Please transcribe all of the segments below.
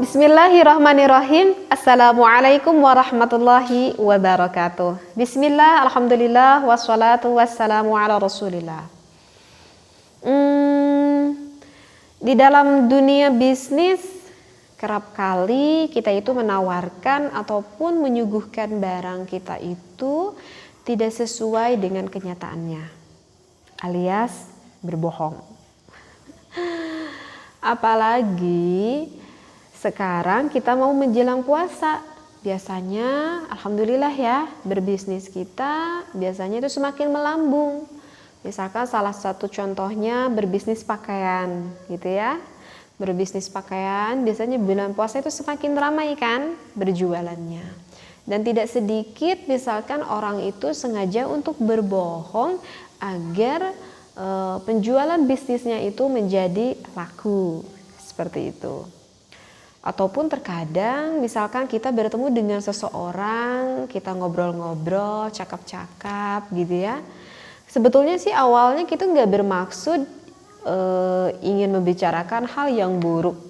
Bismillahirrahmanirrahim. Assalamualaikum warahmatullahi wabarakatuh. Bismillah, alhamdulillah, wassalatu wassalamu ala rasulillah. Di dalam dunia bisnis, kerap kali kita itu menawarkan ataupun menyuguhkan barang kita itu tidak sesuai dengan kenyataannya, alias berbohong. Apalagi sekarang kita mau menjelang puasa, biasanya alhamdulillah ya, berbisnis kita biasanya itu semakin melambung. Misalkan salah satu contohnya berbisnis pakaian gitu ya. Berbisnis pakaian biasanya bulan puasa itu semakin ramai kan berjualannya. Dan tidak sedikit misalkan orang itu sengaja untuk berbohong agar penjualan bisnisnya itu menjadi laku, seperti itu. Ataupun terkadang misalkan kita bertemu dengan seseorang, kita ngobrol-ngobrol, cakap-cakap gitu ya. Sebetulnya sih awalnya kita nggak bermaksud ingin membicarakan hal yang buruk.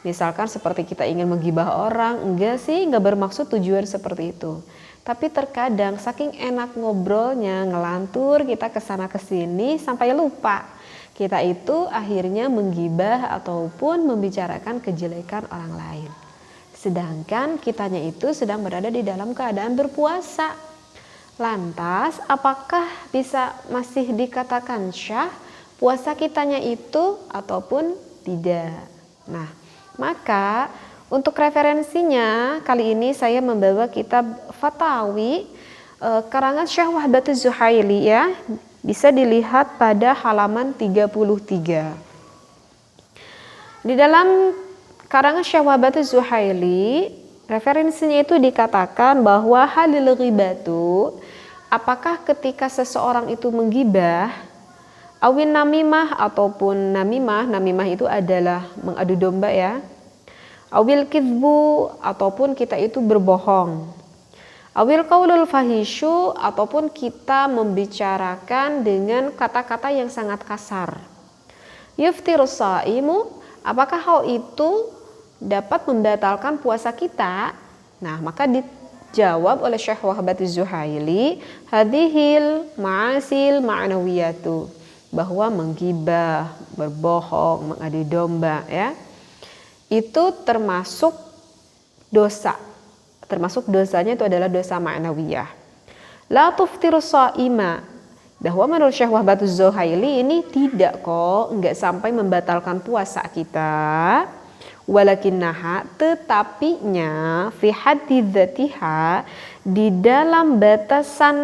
Misalkan seperti kita ingin menggibah orang, enggak sih, nggak bermaksud tujuan seperti itu. Tapi terkadang saking enak ngobrolnya, ngelantur kita kesana kesini sampai lupa. Kita itu akhirnya menggibah ataupun membicarakan kejelekan orang lain. Sedangkan kitanya itu sedang berada di dalam keadaan berpuasa. Lantas apakah bisa masih dikatakan syah puasa kitanya itu ataupun tidak? Nah, maka untuk referensinya kali ini saya membawa kitab Fatawi karangan Syekh Wahbatuz Zuhaili ya. Bisa dilihat pada halaman 33. Di dalam karangan Syekh Wahbatuz Zuhaili, referensinya itu dikatakan bahwa halil ghibatu, apakah ketika seseorang itu menggibah, awin namimah ataupun namimah itu adalah mengadu domba ya. Awil kizbu ataupun kita itu berbohong. Awil qaulul fahishu ataupun kita membicarakan dengan kata-kata yang sangat kasar. Yuftirus shaimu, apakah hal itu dapat membatalkan puasa kita? Nah, maka dijawab oleh Syekh Wahbatuz Zuhaili, hadhil ma'asil ma'nawiyatu, bahwa menggibah, berbohong, mengadu domba ya. Itu termasuk dosa. Termasuk dosanya itu adalah dosa ma'nawiyah. La tuftiru sha'ima, bahwa menurut Syekh Wahbatuz Zuhaili ini tidak kok, enggak sampai membatalkan puasa kita. Walakinnaha, tetapinya fi haddi dzatiha, di dalam batasan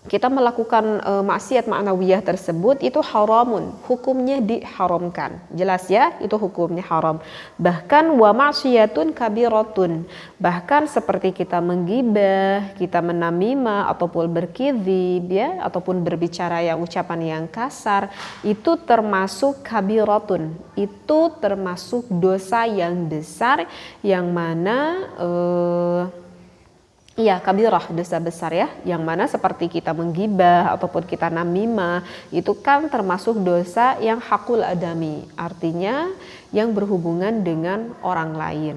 kita melakukan maksiat ma'nawiyah tersebut itu haramun, hukumnya diharamkan. Jelas ya, itu hukumnya haram. Bahkan wa ma'siyatun kabiratun, bahkan seperti kita menggibah, kita menamimah ataupun berkizib ya, ataupun berbicara yang ucapan yang kasar, itu termasuk kabiratun. Itu termasuk dosa yang besar yang mana iya, kabirah, dosa besar ya, yang mana seperti kita menggibah ataupun kita namimah, itu kan termasuk dosa yang hakul adami, artinya yang berhubungan dengan orang lain.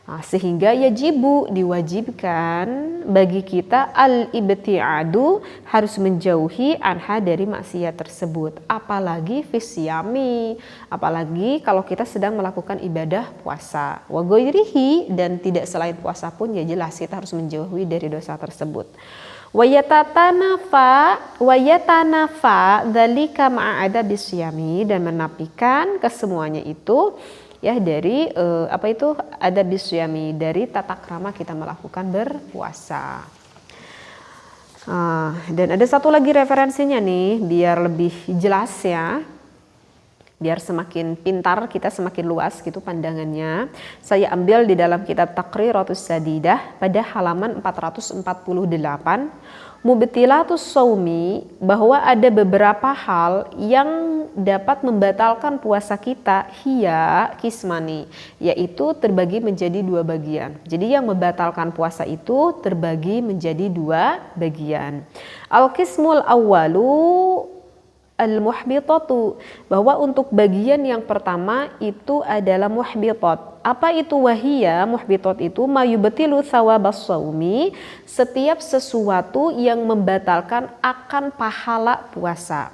Nah, sehingga yajibu, diwajibkan bagi kita al-ibti'adu, harus menjauhi anha dari maksiat tersebut, apalagi fisyami, apalagi kalau kita sedang melakukan ibadah puasa, wa ghairihi, dan tidak selain puasa pun ya jelas kita harus menjauhi dari dosa tersebut. Wayatanafa dzalika ma'ada bisyami, dan menafikan kesemuanya itu ya dari ada bisyami, dari tata krama kita melakukan berpuasa. Dan ada satu lagi referensinya nih biar lebih jelas ya, biar semakin pintar kita, semakin luas gitu pandangannya. Saya ambil di dalam kitab Taqriratus Sadidah pada halaman 448. Mubtilatus saumi, bahwa ada beberapa hal yang dapat membatalkan puasa kita, hiya kismani, yaitu terbagi menjadi dua bagian. Jadi yang membatalkan puasa itu terbagi menjadi dua bagian. Al-qismul awwalu, al-muhbitatu, bahwa untuk bagian yang pertama itu adalah muhbitat. Apa itu wahiyya? Muhbitat itu mayubtilu thawabas shaumi, setiap sesuatu yang membatalkan akan pahala puasa.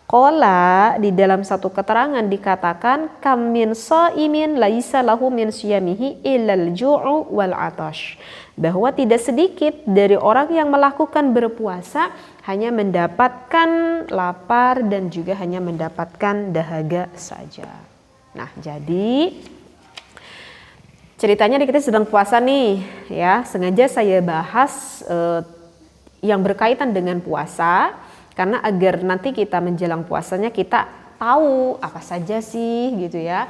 Qala, di dalam satu keterangan dikatakan kam min shaimin laisa lahu min siyamihi illal ju'u wal atash, bahwa tidak sedikit dari orang yang melakukan berpuasa hanya mendapatkan lapar dan juga hanya mendapatkan dahaga saja. Nah, jadi ceritanya kita sedang puasa nih ya, sengaja saya bahas yang berkaitan dengan puasa karena agar nanti kita menjelang puasanya kita tahu apa saja sih gitu ya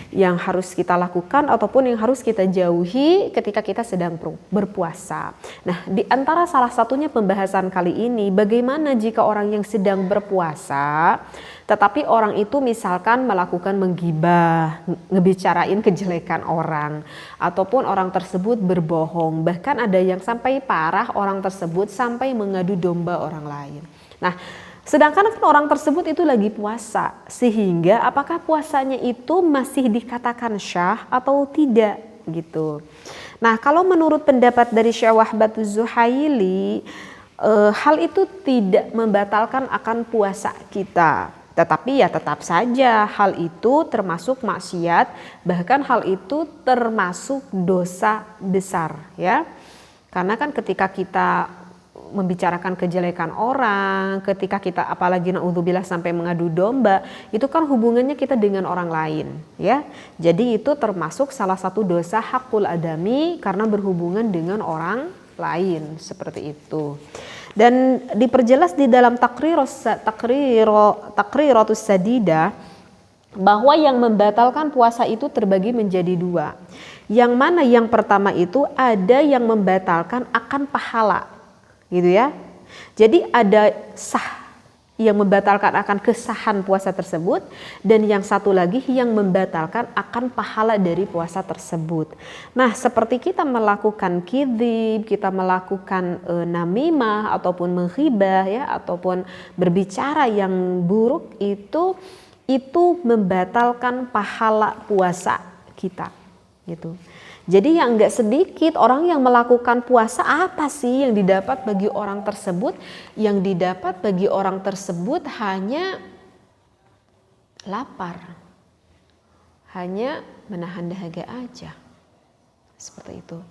yang harus kita lakukan ataupun yang harus kita jauhi ketika kita sedang berpuasa. Nah, di antara salah satunya pembahasan kali ini, bagaimana jika orang yang sedang berpuasa tetapi orang itu misalkan melakukan menggibah, ngebicarain kejelekan orang, ataupun orang tersebut berbohong, bahkan ada yang sampai parah, orang tersebut sampai mengadu domba orang lain. Nah, sedangkan kan orang tersebut itu lagi puasa, sehingga apakah puasanya itu masih dikatakan syah atau tidak gitu. Nah, kalau menurut pendapat dari Syekh Wahbatuz Zuhaili, hal itu tidak membatalkan akan puasa kita. Tetapi ya tetap saja hal itu termasuk maksiat, bahkan hal itu termasuk dosa besar ya. Karena kan ketika kita membicarakan kejelekan orang, ketika kita apalagi naudzubillah sampai mengadu domba, itu kan hubungannya kita dengan orang lain ya. Jadi itu termasuk salah satu dosa hakul adami karena berhubungan dengan orang lain, seperti itu. Dan diperjelas di dalam Taqriratus Sadidah bahwa yang membatalkan puasa itu terbagi menjadi dua. Yang mana yang pertama itu ada yang membatalkan akan pahala gitu ya. Jadi ada sah yang membatalkan akan kesahan puasa tersebut, dan yang satu lagi yang membatalkan akan pahala dari puasa tersebut. Nah, seperti kita melakukan kidhib, kita melakukan namimah ataupun menghibah ya, ataupun berbicara yang buruk, itu membatalkan pahala puasa kita gitu. Jadi yang enggak sedikit orang yang melakukan puasa, apa sih yang didapat bagi orang tersebut? Yang didapat bagi orang tersebut hanya lapar, hanya menahan dahaga aja. Seperti itu.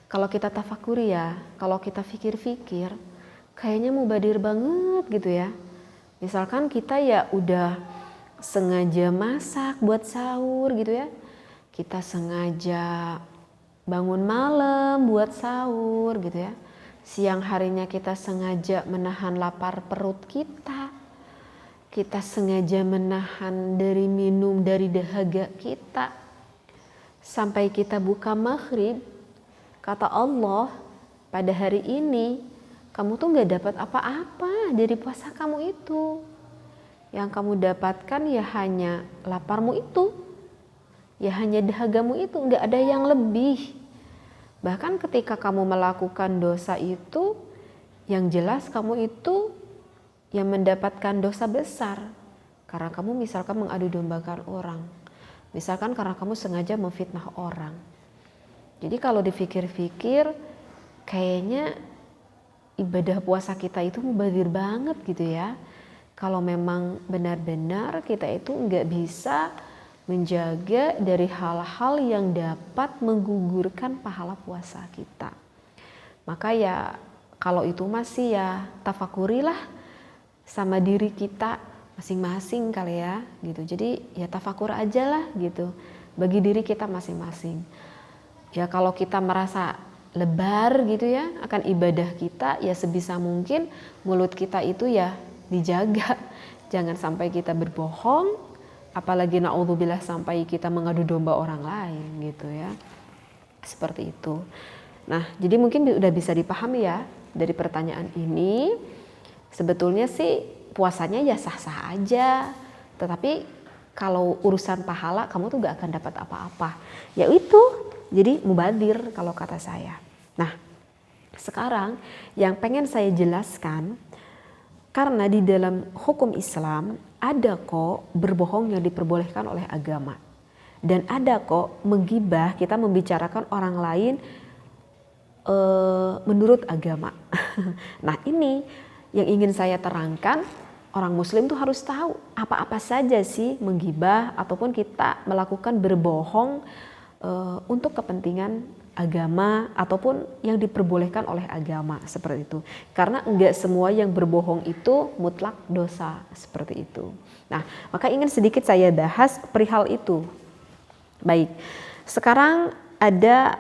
Kalau kita tafakuri ya, kalau kita pikir-pikir, kayaknya mubadir banget gitu ya. Misalkan kita ya udah sengaja masak buat sahur gitu ya. Kita sengaja bangun malam buat sahur gitu ya. Siang harinya kita sengaja menahan lapar perut kita. Kita sengaja menahan dari minum dari dahaga kita. Sampai kita buka maghrib, kata Allah, pada hari ini kamu tuh gak dapat apa-apa dari puasa kamu itu. Yang kamu dapatkan ya hanya laparmu itu. Ya hanya dahagamu itu, nggak ada yang lebih. Bahkan ketika kamu melakukan dosa itu, yang jelas kamu itu yang mendapatkan dosa besar. Karena kamu misalkan mengadu dombakan orang. Misalkan karena kamu sengaja memfitnah orang. Jadi kalau dipikir-pikir, kayaknya ibadah puasa kita itu mubazir banget gitu ya. Kalau memang benar-benar kita itu nggak bisa menjaga dari hal-hal yang dapat menggugurkan pahala puasa kita. Maka ya kalau itu masih ya tafakurilah sama diri kita masing-masing kali ya gitu. Jadi ya tafakur aja lah gitu bagi diri kita masing-masing. Ya kalau kita merasa lebar gitu ya akan ibadah kita, ya sebisa mungkin mulut kita itu ya dijaga. Jangan sampai kita berbohong, apalagi naudzubillah sampai kita mengadu domba orang lain gitu ya. Seperti itu. Nah, jadi mungkin udah bisa dipahami ya dari pertanyaan ini. Sebetulnya sih puasanya ya sah-sah aja. Tetapi kalau urusan pahala kamu tuh gak akan dapat apa-apa. Ya itu, jadi mubadir kalau kata saya. Nah, sekarang yang pengen saya jelaskan, Karena di dalam hukum Islam ada kok berbohong yang diperbolehkan oleh agama. Dan ada kok menggibah, kita membicarakan orang lain menurut agama. Nah ini yang ingin saya terangkan, orang muslim tuh harus tahu apa-apa saja sih menggibah ataupun kita melakukan berbohong untuk kepentingan agama ataupun yang diperbolehkan oleh agama seperti itu. Karena enggak semua yang berbohong itu mutlak dosa seperti itu. Nah, maka ingin sedikit saya bahas perihal itu. Baik, sekarang ada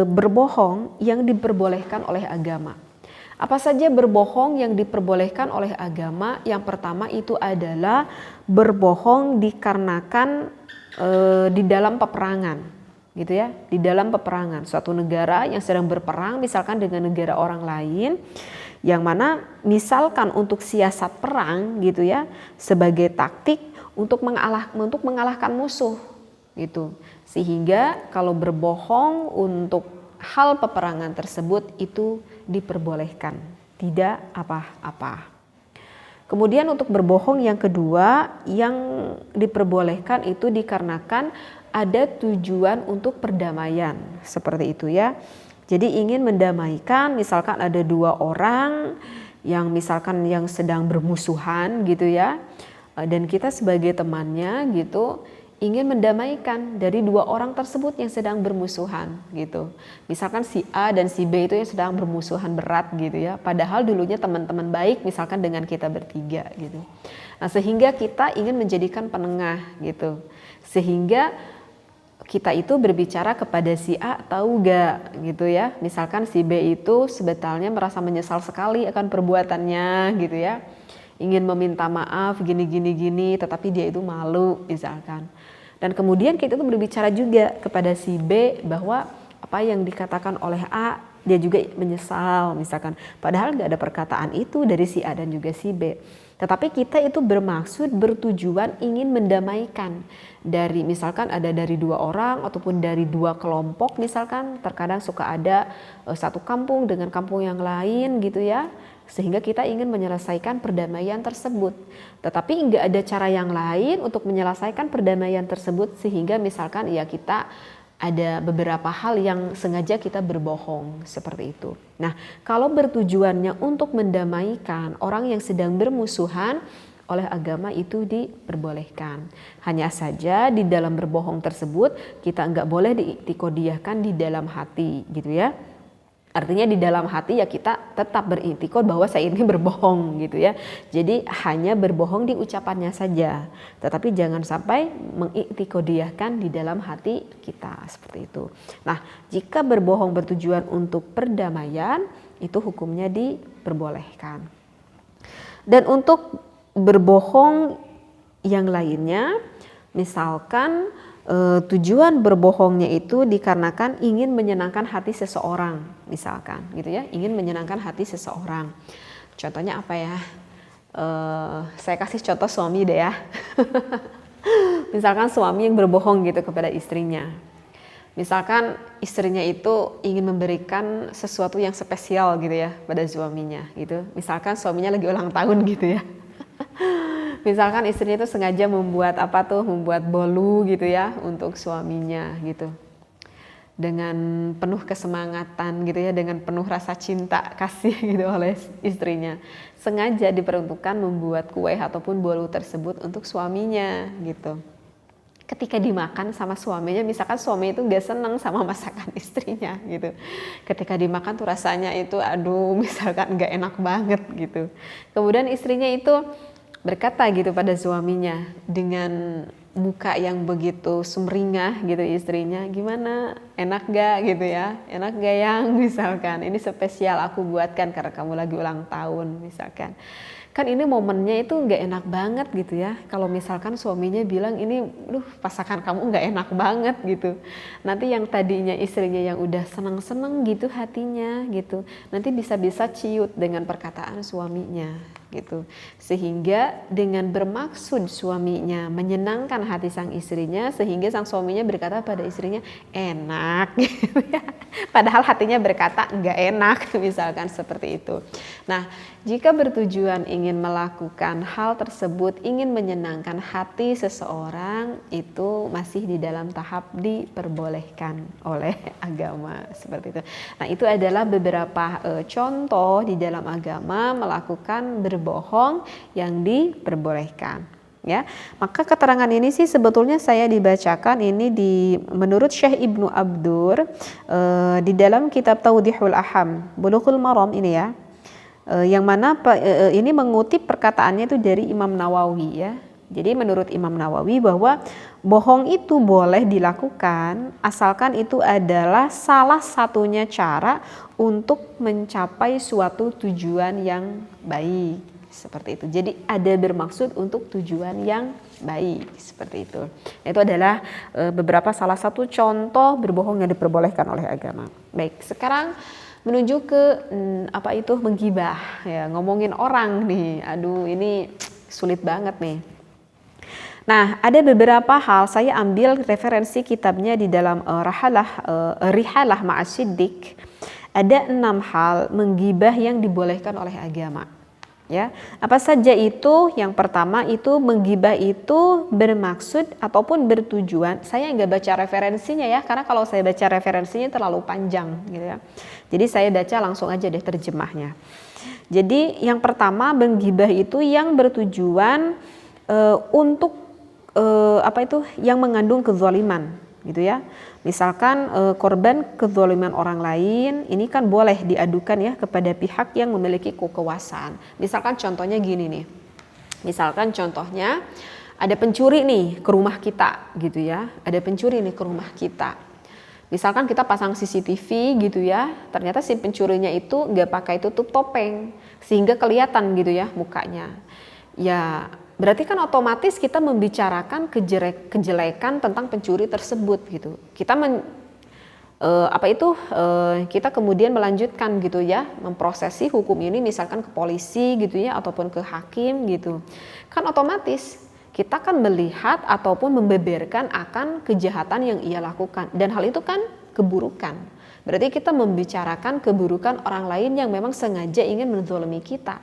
berbohong yang diperbolehkan oleh agama. Apa saja berbohong yang diperbolehkan oleh agama? Yang pertama itu adalah berbohong dikarenakan di dalam peperangan, gitu ya, di dalam peperangan. Suatu negara yang sedang berperang, misalkan dengan negara orang lain, yang mana misalkan untuk siasat perang, gitu ya, sebagai taktik untuk mengalahkan musuh, gitu. Sehingga kalau berbohong untuk hal peperangan tersebut itu diperbolehkan, tidak apa-apa. Kemudian untuk berbohong yang kedua yang diperbolehkan itu dikarenakan ada tujuan untuk perdamaian, seperti itu ya. Jadi ingin mendamaikan, misalkan ada dua orang yang misalkan yang sedang bermusuhan gitu ya, dan kita sebagai temannya gitu ingin mendamaikan dari dua orang tersebut yang sedang bermusuhan gitu. Misalkan si A dan si B itu yang sedang bermusuhan berat gitu ya. Padahal dulunya teman-teman baik misalkan dengan kita bertiga gitu. Nah, sehingga kita ingin menjadikan penengah gitu. Sehingga kita itu berbicara kepada si A, tahu gak gitu ya. Misalkan si B itu sebetulnya merasa menyesal sekali akan perbuatannya gitu ya. Ingin meminta maaf gini, tetapi dia itu malu misalkan. Dan kemudian kita itu berbicara juga kepada si B bahwa apa yang dikatakan oleh A, dia juga menyesal misalkan. Padahal gak ada perkataan itu dari si A dan juga si B. Tetapi kita itu bermaksud, bertujuan ingin mendamaikan. Dari misalkan ada dari dua orang ataupun dari dua kelompok misalkan. Terkadang suka ada satu kampung dengan kampung yang lain gitu ya. Sehingga kita ingin menyelesaikan perdamaian tersebut. Tetapi nggak ada cara yang lain untuk menyelesaikan perdamaian tersebut sehingga misalkan ya kita ada beberapa hal yang sengaja kita berbohong seperti itu. Nah, kalau bertujuannya untuk mendamaikan orang yang sedang bermusuhan oleh agama itu diperbolehkan. Hanya saja di dalam berbohong tersebut kita nggak boleh diiktikodiahkan di dalam hati gitu ya. Artinya di dalam hati ya kita tetap beriktikad bahwa saya ini berbohong gitu ya. Jadi hanya berbohong di ucapannya saja. Tetapi jangan sampai mengiktikadiahkan di dalam hati kita seperti itu. Nah, jika berbohong bertujuan untuk perdamaian itu hukumnya diperbolehkan. Dan untuk berbohong yang lainnya, misalkan tujuan berbohongnya itu dikarenakan ingin menyenangkan hati seseorang misalkan gitu ya, ingin menyenangkan hati seseorang. Contohnya apa ya, saya kasih contoh suami deh ya. Misalkan suami yang berbohong gitu kepada istrinya, misalkan istrinya itu ingin memberikan sesuatu yang spesial gitu ya pada suaminya gitu. Misalkan suaminya lagi ulang tahun gitu ya. Misalkan istrinya itu sengaja membuat membuat bolu gitu ya untuk suaminya gitu. Dengan penuh kesemangatan gitu ya, dengan penuh rasa cinta kasih gitu oleh istrinya. Sengaja diperuntukkan membuat kue ataupun bolu tersebut untuk suaminya gitu. Ketika dimakan sama suaminya, misalkan suami itu gak senang sama masakan istrinya gitu. Ketika dimakan tuh rasanya itu aduh misalkan gak enak banget gitu. Kemudian istrinya itu berkata gitu pada suaminya dengan muka yang begitu sumringah gitu istrinya, gimana, enak gak gitu ya, enak gak yang misalkan, ini spesial aku buatkan karena kamu lagi ulang tahun misalkan. Kan ini momennya itu gak enak banget gitu ya, kalau misalkan suaminya bilang ini pasangan kamu gak enak banget gitu. Nanti yang tadinya istrinya yang udah seneng-seneng gitu hatinya gitu, nanti bisa-bisa ciut dengan perkataan suaminya gitu. Sehingga dengan bermaksud suaminya menyenangkan hati sang istrinya, sehingga sang suaminya berkata pada istrinya enak gitu ya. Padahal hatinya berkata enggak enak, misalkan seperti itu. Nah, jika bertujuan ingin melakukan hal tersebut, ingin menyenangkan hati seseorang, itu masih di dalam tahap diperbolehkan oleh agama, seperti itu. Nah, itu adalah beberapa contoh di dalam agama melakukan berbohong yang diperbolehkan. Ya, maka keterangan ini sih sebetulnya saya dibacakan ini menurut Syekh Ibnu Abdur di dalam kitab Tawdihul Aham, Bulughul Maram ini ya. Yang mana ini mengutip perkataannya itu dari Imam Nawawi ya. Jadi menurut Imam Nawawi bahwa bohong itu boleh dilakukan asalkan itu adalah salah satunya cara untuk mencapai suatu tujuan yang baik. Seperti itu. Jadi ada bermaksud untuk tujuan yang baik, seperti itu. Itu adalah beberapa salah satu contoh berbohong yang diperbolehkan oleh agama. Baik, sekarang menuju ke apa itu menggibah ya, ngomongin orang nih. Aduh, ini sulit banget nih. Nah, ada beberapa hal saya ambil referensi kitabnya di dalam Rihalah Ma'as-Siddiq. Ada 6 hal menggibah yang dibolehkan oleh agama. Ya, apa saja itu? Yang pertama itu menggibah itu bermaksud ataupun bertujuan. Saya nggak baca referensinya ya, karena kalau saya baca referensinya terlalu panjang gitu ya. Jadi saya baca langsung aja deh terjemahnya. Jadi yang pertama menggibah itu yang bertujuan untuk apa itu yang mengandung kezaliman gitu ya. Misalkan korban kezaliman orang lain ini kan boleh diadukan ya kepada pihak yang memiliki kekuasaan. Misalkan contohnya gini nih. Misalkan contohnya ada pencuri nih ke rumah kita gitu ya. Ada pencuri nih ke rumah kita. Misalkan kita pasang CCTV gitu ya. Ternyata si pencurinya itu nggak pakai tutup topeng sehingga kelihatan gitu ya mukanya. Ya, berarti kan otomatis kita membicarakan kejelekan tentang pencuri tersebut gitu. Kita kita kemudian melanjutkan gitu ya, memprosesi hukum ini misalkan ke polisi gitu ya ataupun ke hakim gitu. Kan otomatis kita kan melihat ataupun membeberkan akan kejahatan yang ia lakukan, dan hal itu kan keburukan. Berarti kita membicarakan keburukan orang lain yang memang sengaja ingin menzalimi kita,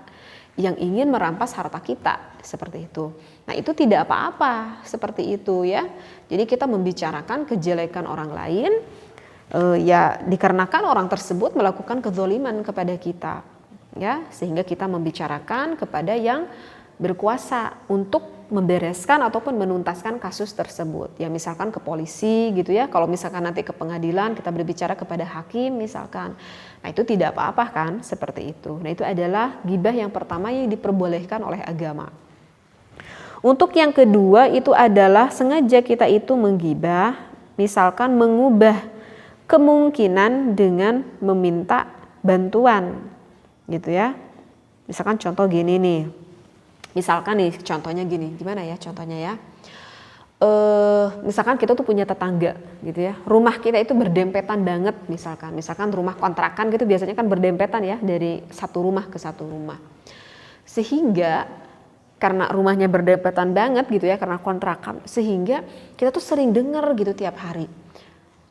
yang ingin merampas harta kita, seperti itu. Nah, itu tidak apa-apa seperti itu ya. Jadi kita membicarakan kejelekan orang lain ya dikarenakan orang tersebut melakukan kezaliman kepada kita ya, sehingga kita membicarakan kepada yang berkuasa untuk membereskan ataupun menuntaskan kasus tersebut. Ya misalkan ke polisi gitu ya. Kalau misalkan nanti ke pengadilan kita berbicara kepada hakim misalkan. Nah, itu tidak apa-apa kan seperti itu. Nah, itu adalah ghibah yang pertama yang diperbolehkan oleh agama. Untuk yang kedua itu adalah sengaja kita itu menggibah, misalkan mengubah kemungkinan dengan meminta bantuan gitu ya. Misalkan contoh gini nih. Misalkan nih contohnya gini, gimana ya contohnya ya? Misalkan kita tuh punya tetangga gitu ya, rumah kita itu berdempetan banget misalkan rumah kontrakan gitu biasanya kan berdempetan ya dari satu rumah ke satu rumah, sehingga karena rumahnya berdempetan banget gitu ya karena kontrakan, sehingga kita tuh sering dengar gitu tiap hari,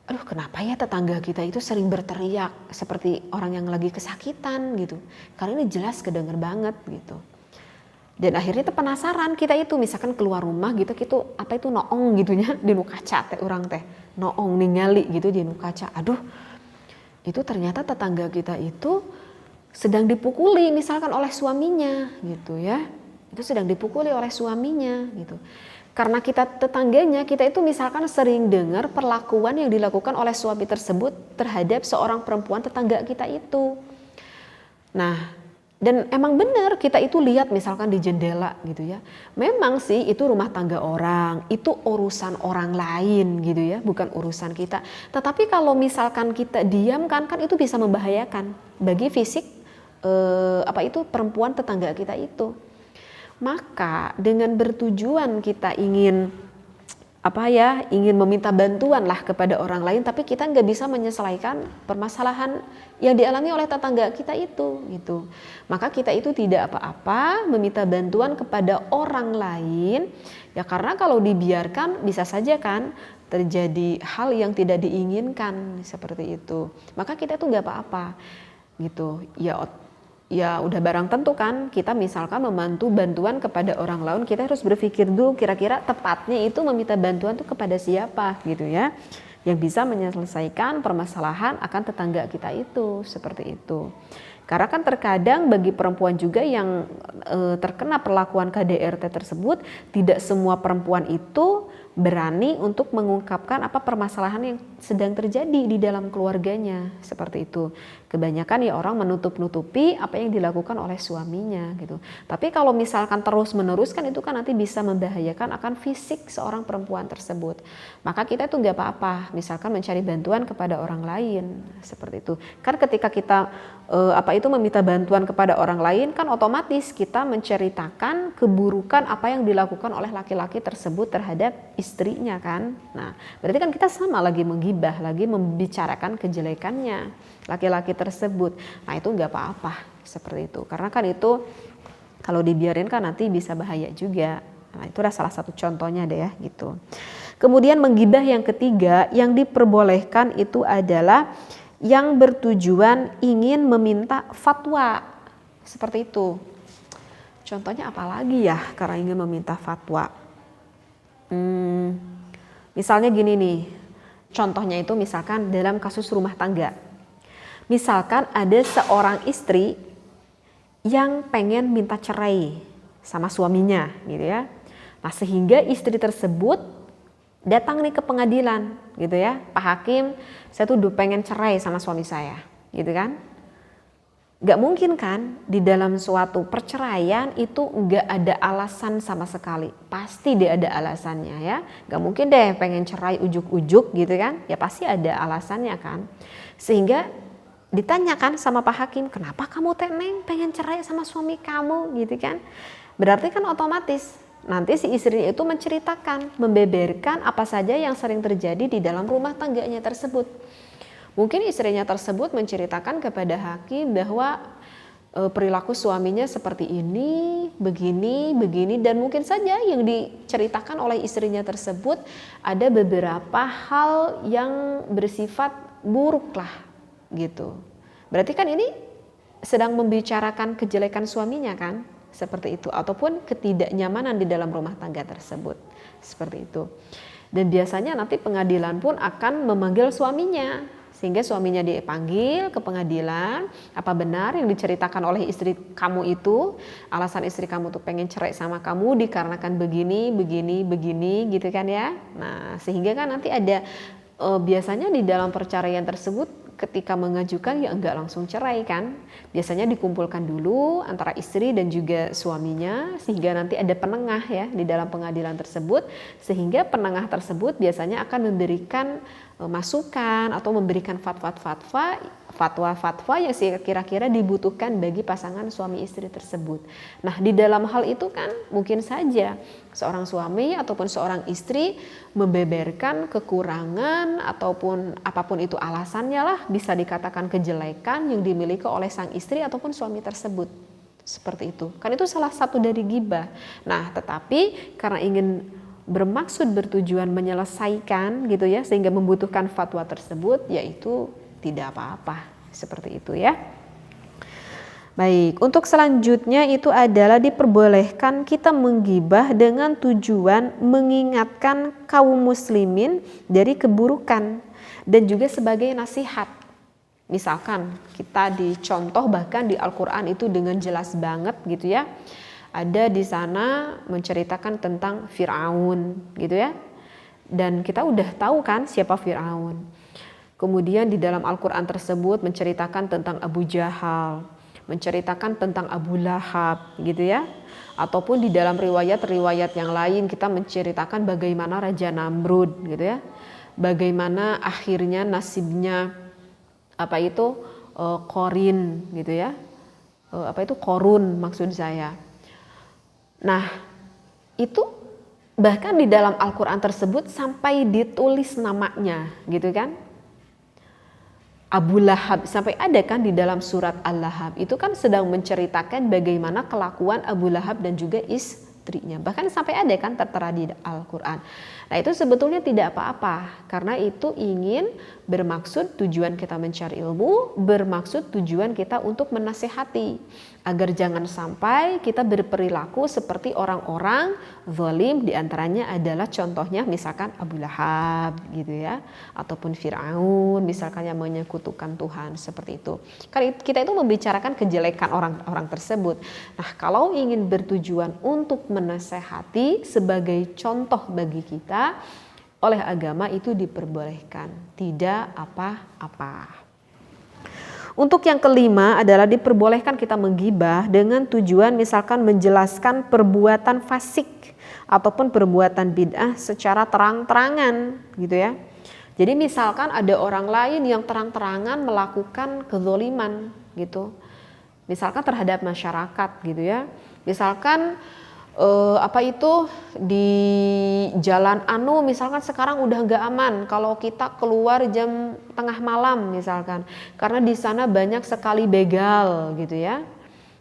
aduh kenapa ya tetangga kita itu sering berteriak seperti orang yang lagi kesakitan gitu, karena ini jelas kedenger banget gitu. Dan akhirnya tuh penasaran kita itu misalkan keluar rumah gitu apa itu noong gitunya di nu kaca teh orang teh noong ningali gitu di nu kaca, aduh itu ternyata tetangga kita itu sedang dipukuli misalkan oleh suaminya gitu ya, itu sedang dipukuli oleh suaminya gitu. Karena kita tetangganya, kita itu misalkan sering dengar perlakuan yang dilakukan oleh suami tersebut terhadap seorang perempuan tetangga kita itu. Nah, dan emang benar kita itu lihat misalkan di jendela gitu ya. Memang sih itu rumah tangga orang, itu urusan orang lain gitu ya, bukan urusan kita. Tetapi kalau misalkan kita diam kan itu bisa membahayakan bagi fisik perempuan tetangga kita itu. Maka dengan bertujuan kita ingin ingin meminta bantuan lah kepada orang lain, tapi kita nggak bisa menyelesaikan permasalahan yang dialami oleh tetangga kita itu gitu. Maka kita itu tidak apa-apa meminta bantuan kepada orang lain ya, karena kalau dibiarkan bisa saja kan terjadi hal yang tidak diinginkan seperti itu. Maka kita tuh nggak apa-apa gitu ya, udah barang tentu kan kita misalkan membantu bantuan kepada orang lain, kita harus berpikir dulu kira-kira tepatnya itu meminta bantuan tuh kepada siapa gitu ya, yang bisa menyelesaikan permasalahan akan tetangga kita itu, seperti itu. Karena kan terkadang bagi perempuan juga yang terkena perlakuan KDRT tersebut, tidak semua perempuan itu berani untuk mengungkapkan apa permasalahan yang sedang terjadi di dalam keluarganya, seperti itu. Kebanyakan ya orang menutup-nutupi apa yang dilakukan oleh suaminya gitu. Tapi kalau misalkan terus-menerus kan itu kan nanti bisa membahayakan akan fisik seorang perempuan tersebut. Maka kita itu nggak apa-apa, misalkan mencari bantuan kepada orang lain, seperti itu. Kan ketika kita meminta bantuan kepada orang lain, kan otomatis kita menceritakan keburukan apa yang dilakukan oleh laki-laki tersebut terhadap istrinya kan. Nah, berarti kan kita sama lagi menggibah, lagi membicarakan kejelekannya laki-laki tersebut. Nah, itu nggak apa-apa seperti itu. Karena kan itu kalau dibiarin kan nanti bisa bahaya juga. Nah, itu adalah salah satu contohnya deh ya gitu. Kemudian menggibah yang ketiga yang diperbolehkan itu adalah yang bertujuan ingin meminta fatwa, seperti itu. Contohnya apa lagi ya karena ingin meminta fatwa? Misalnya gini nih, contohnya itu misalkan dalam kasus rumah tangga. Misalkan ada seorang istri yang pengen minta cerai sama suaminya gitu ya. Nah, sehingga istri tersebut datang nih ke pengadilan gitu ya. Pak Hakim, saya tuh udah pengen cerai sama suami saya gitu kan. Gak mungkin kan di dalam suatu perceraian itu gak ada alasan sama sekali. Pasti dia ada alasannya ya. Gak mungkin deh pengen cerai ujuk-ujuk gitu kan. Ya pasti ada alasannya kan. Sehingga ditanyakan sama Pak Hakim, kenapa kamu Teneng pengen cerai sama suami kamu gitu kan. Berarti kan otomatis nanti si istrinya itu menceritakan, membeberkan apa saja yang sering terjadi di dalam rumah tangganya tersebut. Mungkin istrinya tersebut menceritakan kepada hakim bahwa perilaku suaminya seperti ini, begini, dan mungkin saja yang diceritakan oleh istrinya tersebut ada beberapa hal yang bersifat buruk lah gitu. Berarti kan ini sedang membicarakan kejelekan suaminya kan, seperti itu, ataupun ketidaknyamanan di dalam rumah tangga tersebut, seperti itu. Dan biasanya nanti pengadilan pun akan memanggil suaminya. Sehingga suaminya dipanggil ke pengadilan, apa benar yang diceritakan oleh istri kamu itu, alasan istri kamu tuh pengen cerai sama kamu dikarenakan begini gitu kan ya. Nah, sehingga kan nanti ada biasanya di dalam perceraian tersebut ketika mengajukan ya enggak langsung cerai kan. Biasanya dikumpulkan dulu antara istri dan juga suaminya sehingga nanti ada penengah ya di dalam pengadilan tersebut, sehingga penengah tersebut biasanya akan memberikan masukan atau memberikan fatwa-fatwa yang kira-kira dibutuhkan bagi pasangan suami istri tersebut. Nah, di dalam hal itu kan mungkin saja seorang suami ataupun seorang istri membeberkan kekurangan ataupun apapun itu alasannya lah, bisa dikatakan kejelekan yang dimiliki oleh sang istri ataupun suami tersebut. Seperti itu. Kan itu salah satu dari ghibah. Nah, tetapi karena ingin bermaksud bertujuan menyelesaikan gitu ya, sehingga membutuhkan fatwa tersebut, yaitu tidak apa-apa, seperti itu ya. Baik, untuk selanjutnya itu adalah diperbolehkan kita menggibah dengan tujuan mengingatkan kaum muslimin dari keburukan dan juga sebagai nasihat. Misalkan kita dicontoh bahkan di Al-Quran itu dengan jelas banget gitu ya. Ada di sana menceritakan tentang Fir'aun gitu ya. Dan kita udah tahu kan siapa Fir'aun. Kemudian di dalam Al-Quran tersebut menceritakan tentang Abu Jahal, menceritakan tentang Abu Lahab gitu ya. Ataupun di dalam riwayat-riwayat yang lain kita menceritakan bagaimana Raja Namrud gitu ya. Bagaimana akhirnya nasibnya Qorin gitu ya. Korun maksud saya. Nah, itu Bahkan di dalam Al-Quran tersebut sampai ditulis namanya gitu kan. Abu Lahab, sampai ada kan di dalam surat Al-Lahab, itu kan sedang menceritakan bagaimana kelakuan Abu Lahab dan juga istrinya. Bahkan sampai ada kan tertera di Al-Quran. Nah itu sebetulnya tidak apa-apa, karena itu ingin bermaksud tujuan kita mencari ilmu, bermaksud tujuan kita untuk menasehati, agar jangan sampai kita berperilaku seperti orang-orang zalim, diantaranya adalah contohnya misalkan Abu Lahab gitu ya, ataupun Fir'aun misalkan yang menyekutukan Tuhan seperti itu. Karena kita itu membicarakan kejelekan orang-orang tersebut. Nah kalau ingin bertujuan untuk menasehati sebagai contoh bagi kita, oleh agama itu diperbolehkan, tidak apa-apa. Untuk yang kelima adalah diperbolehkan kita menggibah dengan tujuan misalkan menjelaskan perbuatan fasik ataupun perbuatan bid'ah secara terang-terangan gitu ya. Jadi misalkan ada orang lain yang terang-terangan melakukan kezoliman gitu. Misalkan terhadap masyarakat gitu ya. Misalkan di jalan anu misalkan sekarang udah nggak aman kalau kita keluar jam tengah malam misalkan, karena di sana banyak sekali begal gitu ya.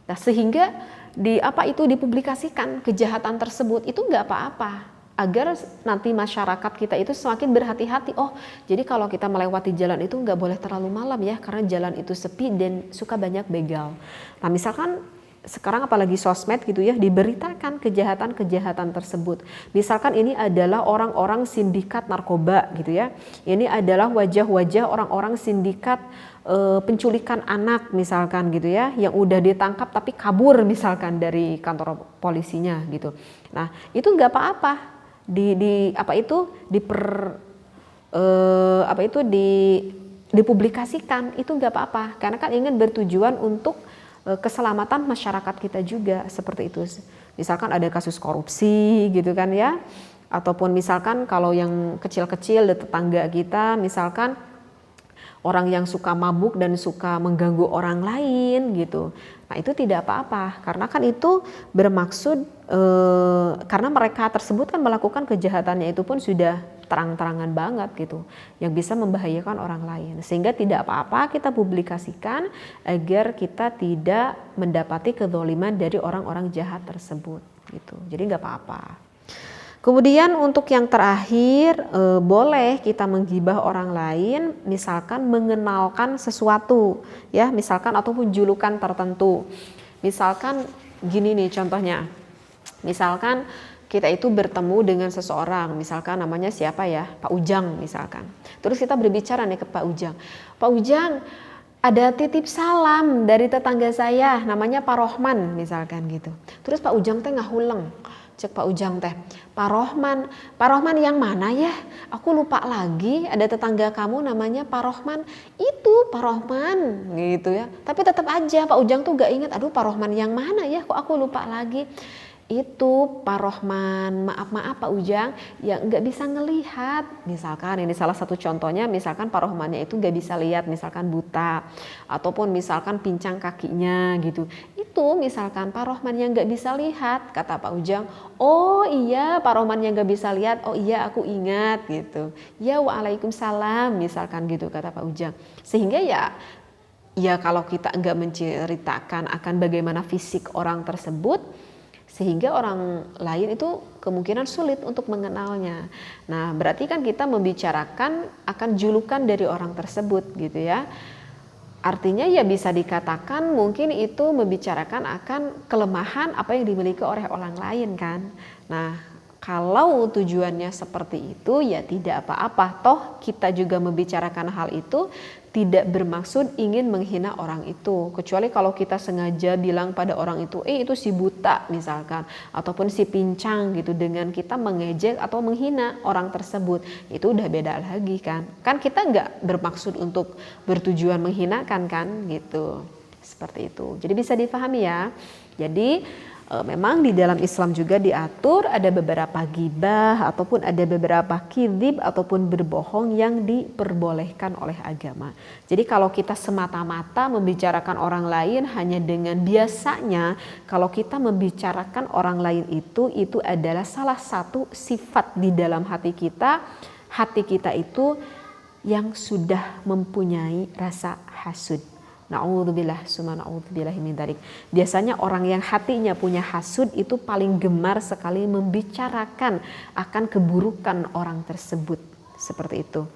Nah sehingga dipublikasikan kejahatan tersebut, itu nggak apa-apa, agar nanti masyarakat kita itu semakin berhati-hati. Oh jadi kalau kita melewati jalan itu nggak boleh terlalu malam ya, karena jalan itu sepi dan suka banyak begal. Nah misalkan sekarang apalagi sosmed gitu ya, diberitakan kejahatan-kejahatan tersebut. Misalkan ini adalah orang-orang sindikat narkoba gitu ya. Ini adalah wajah-wajah orang-orang sindikat penculikan anak misalkan gitu ya, yang udah ditangkap tapi kabur misalkan dari kantor polisinya gitu. Nah itu nggak apa-apa, dipublikasikan, itu nggak apa-apa, karena kan ingin bertujuan untuk keselamatan masyarakat kita juga seperti itu. Misalkan ada kasus korupsi gitu kan ya, ataupun misalkan kalau yang kecil-kecil tetangga kita, misalkan orang yang suka mabuk dan suka mengganggu orang lain gitu. Nah itu tidak apa-apa, karena kan itu bermaksud karena mereka tersebut kan melakukan kejahatannya itu pun sudah terang-terangan banget gitu, yang bisa membahayakan orang lain, sehingga tidak apa-apa kita publikasikan agar kita tidak mendapati kezaliman dari orang-orang jahat tersebut gitu. Jadi nggak apa-apa. Kemudian untuk yang terakhir, boleh kita menggibah orang lain misalkan mengenalkan sesuatu ya, misalkan ataupun julukan tertentu. Misalkan gini nih contohnya, misalkan kita itu bertemu dengan seseorang, misalkan namanya siapa ya, Pak Ujang misalkan. Terus kita berbicara nih ke Pak Ujang. Pak Ujang, ada titip salam dari tetangga saya, namanya Pak Rohman misalkan gitu. Terus Pak Ujang teh ngahuleng. Cek Pak Ujang teh, Pak Rohman yang mana ya? Aku lupa lagi, ada tetangga kamu namanya Pak Rohman. Itu Pak Rohman gitu ya. Tapi tetap aja Pak Ujang tuh gak ingat, aduh Pak Rohman yang mana ya? Kok aku lupa lagi? Itu Pak Rohman, maaf Pak Ujang yang nggak bisa ngelihat, misalkan ini salah satu contohnya, misalkan Pak Rohmannya itu nggak bisa lihat, misalkan buta, ataupun misalkan pincang kakinya gitu. Itu misalkan Pak Rohman yang nggak bisa lihat, kata Pak Ujang, oh iya Pak Rohman yang nggak bisa lihat, oh iya aku ingat gitu. Ya waalaikumsalam misalkan gitu kata Pak Ujang. Sehingga ya kalau kita nggak menceritakan akan bagaimana fisik orang tersebut, sehingga orang lain itu kemungkinan sulit untuk mengenalnya. Nah, berarti kan kita membicarakan akan julukan dari orang tersebut gitu ya. Artinya ya bisa dikatakan mungkin itu membicarakan akan kelemahan apa yang dimiliki oleh orang lain kan. Nah, kalau tujuannya seperti itu ya tidak apa-apa. Toh kita juga membicarakan hal itu tidak bermaksud ingin menghina orang itu, kecuali kalau kita sengaja bilang pada orang itu si buta misalkan, ataupun si pincang gitu, dengan kita mengejek atau menghina orang tersebut, itu udah beda lagi kan kita nggak bermaksud untuk bertujuan menghinakan kan gitu, seperti itu. Jadi bisa dipahami ya. Jadi Memang di dalam Islam juga diatur ada beberapa gibah ataupun ada beberapa kizib ataupun berbohong yang diperbolehkan oleh agama. Jadi kalau kita semata-mata membicarakan orang lain hanya dengan biasanya, kalau kita membicarakan orang lain itu adalah salah satu sifat di dalam hati kita. Hati kita itu yang sudah mempunyai rasa hasud. Na'udzubillah, summa na'udzubillahi min dzalik. Biasanya orang yang hatinya punya hasud itu paling gemar sekali membicarakan akan keburukan orang tersebut. Seperti itu.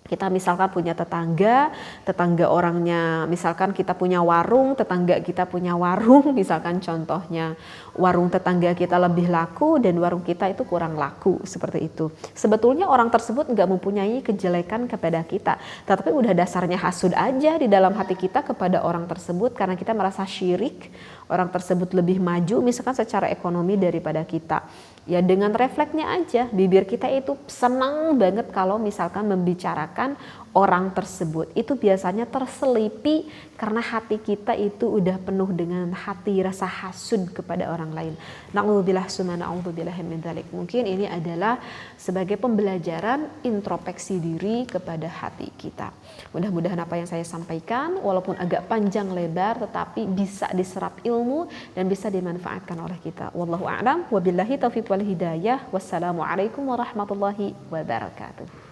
Kita misalkan punya tetangga orangnya, misalkan kita punya warung, tetangga kita punya warung, misalkan contohnya warung tetangga kita lebih laku dan warung kita itu kurang laku, seperti itu. Sebetulnya orang tersebut nggak mempunyai kejelekan kepada kita, tetapi udah dasarnya hasud aja di dalam hati kita kepada orang tersebut karena kita merasa syirik, orang tersebut lebih maju misalkan secara ekonomi daripada kita. Ya dengan refleksnya aja, bibir kita itu senang banget kalau misalkan membicarakan orang tersebut. Itu biasanya terselipi karena hati kita itu udah penuh dengan hati rasa hasud kepada orang lain. Na'udzubillah summa na'udzubillah min dzalik. Mungkin ini adalah sebagai pembelajaran introspeksi diri kepada hati kita. Mudah-mudahan apa yang saya sampaikan walaupun agak panjang lebar tetapi bisa diserap ilmu dan bisa dimanfaatkan oleh kita. Wallahu a'lam, wabillahi taufiq wal hidayah. Wassalamualaikum warahmatullahi wabarakatuh.